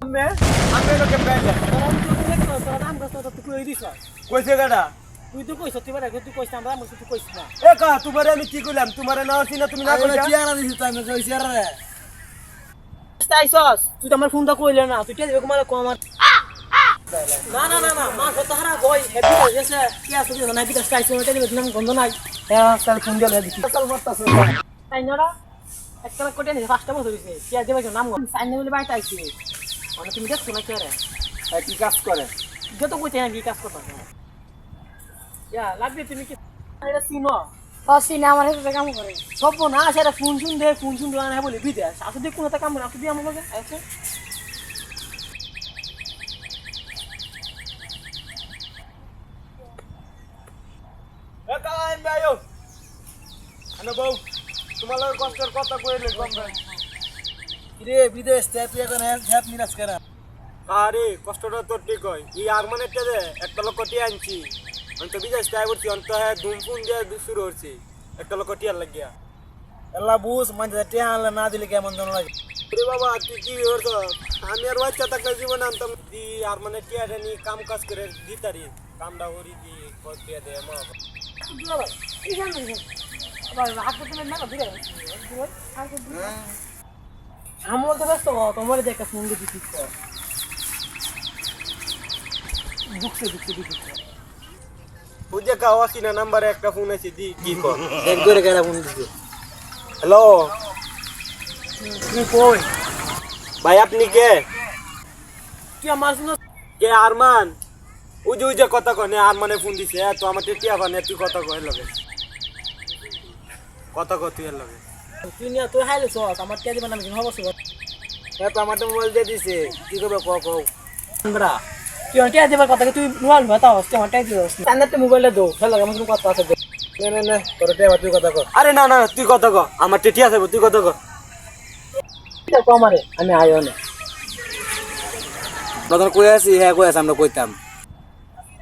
আমি লোকে পাইলে কইছে গাড়া তুই তো কইছ তুই বারে তুই কইছ আমরা মুই তুই কইছ না এ কা তোমারে আমি কি কইলাম তোমারে না হইছি না তুমি না কইলা কি আনা দিছিস আমি কইছি আরে তাইছস তুই তো আমার ফোনটা কইলে না তুই কে দেবে কোমারে কো আমার না না না না মা কত হারা কই হেভি হইছে কি আছে তুই না বিকাশ কাইছ ওটা দিবে নাম গন্ধ নাই হ্যাঁ তার ফোন দিলে দেখি চল মারতাছ তাই না একটা কোটে নি ফার্স্ট টাইম হইছে কি দেবে নাম সাইন বলে বাইতে আইছি মানে তুমি দেখছ না কি আরে কি কাজ করে যত কইতে আমি কাজ করতাম ইয়া লাগবে তুমি কি এটা সিনো সিনে আমার সাথে কাম করে সব না সেটা ফোন দে না বলে বিদেশ আসলে কোন একটা কাম না আসলে আমার লগে আছে এ কা আইন ভাইও আনো বউ তোমার লগে কষ্টের কথা কইলে কম ভাই রে বিদেশ থেকে তুই এখন হ্যাপ মিরাজ করা আরে কষ্টটা তো ঠিক হয় এই আরমানেরটা দে একটা লোক টি আনছি আমি তো বিদেশ থেকে করছি অন্ত হ্যাঁ ধুমফুন দিয়ে শুরু হচ্ছে একটা লোক টিয়ার লাগিয়া আল্লাহ বুঝ মানে টিয়া আনলে না দিলে কেমন জন লাগে রে বাবা তুই কি করছ আমি আর বাচ্চা থাকলে জীবনে আনতাম দি আর মানে টিয়াটা নিয়ে কাম কাজ করে দিতারি কামটা করি দি কত দিয়ে দে মা কি জানো আবার হাতে তুমি না দিলে আমল তো ব্যস্ত তোমার দেখে ফোন দিয়ে দিচ্ছ দুঃখে বুঝে কাও আসি না নাম্বারে একটা ফোন আছে দি কি কর এক করে কেডা ফোন দিছে হ্যালো তুই কই ভাই আপনি কে তুই আমার শুনো কে আরমান উজে কথা কনে আরমানে ফোন দিছে তো আমার টিয়া বানে তুই কথা কই লগে কথা কই তুই লগে তুই নিয়ে তুই হাইলে সস আমার কে দিবেন আমি হবো সব হ্যাঁ তো আমার তো মোবাইল দিয়ে দিছে কি করবে ক আমরা তুই অন্টি দেবার কথা তুই নোয়াল বাতা হস তুই অন্টি দিস স্ট্যান্ডার্ড মোবাইলে দো খেলা আমার কোনো কথা আছে না তোর টিয়া তুই কথা কর আরে না না তুই কথা কর আমার টিয়া আছে তুই কথা কর তো আমারে আমি আইও না নতুন কই আছি হ্যাঁ কই আছি আমরা কইতাম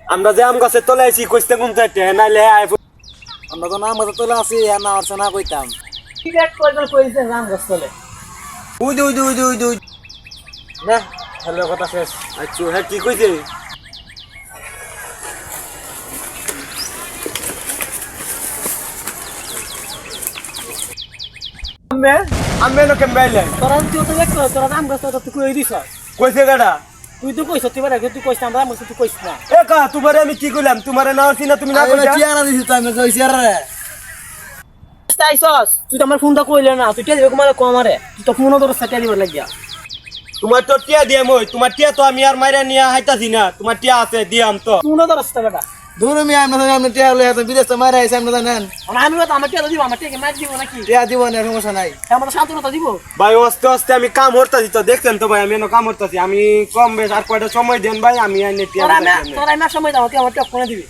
আমরা যে আম গাছে তলে আছি কইতে কোন চাইতে নাইলে আমরা তো নাম কথা তোলা আছি আর না অর্চনা না কইতাম কি ব্যাক কইল কইছে রাম গছলে উই না হ্যালো কথা শেষ আচ্ছা হ্যাঁ কি কইছে আমি লোকে পাইলে তোরা তুই তো দেখ তোরা রাম গছ তো তুই কই দিছ কইছে গাড়া তুই তো কইছ তুই বারে তুই কইছ আমরা মুই তুই কইছ না এ কা তোমারে আমি কি কইলাম তোমারে না হইছি না তুমি না কইলা কি আনা দিছিস আমি কইছি আরে তাইছস তুই তো আমার ফোনটা কইলে না তুই কে দেবে কোমারে কো আমারে তুই তো ফোনও তোর সাথে দিবার লাগিয়া তোমার তো টিয়া দিয়ে মই তোমার টিয়া তো আমি আর মাইরা নিয়া হাইতাছি না তোমার টিয়া আছে দিয়াম তো ফোনও তোর সাথে বেটা দূর আমি আমরা টিয়া লয়ে এত বিদেশ তো মারা আইছে আমরা জানেন আমি তো আমার টিয়া দিব আমার টিয়া মার দিব নাকি টিয়া দিব না সমস্যা নাই আমার শান্তনতা দিব ভাই আস্তে আস্তে আমি কাম হরতাছি তো দেখছেন তো ভাই আমি এনে কাম হরতাছি আমি কম বেশ আর কয়টা সময় দেন ভাই আমি আইনে টিয়া তোরা না সময় দাও তুই আমার টিয়া ফোনে দিবি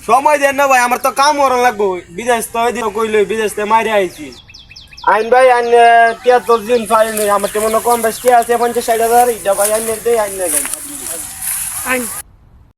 সময় দেন না ভাই আমার তো কাম হরন লাগবো বিদেশ তো ওই দিন কইলো বিদেশ থেকে মাইরে আইছি আইন ভাই আইন টিয়া তো দিন ফাইল আমার তো মনে কম বেশ টিয়া আছে 50-60 হাজার এটা ভাই আইনে দেই আইনে দেন আইন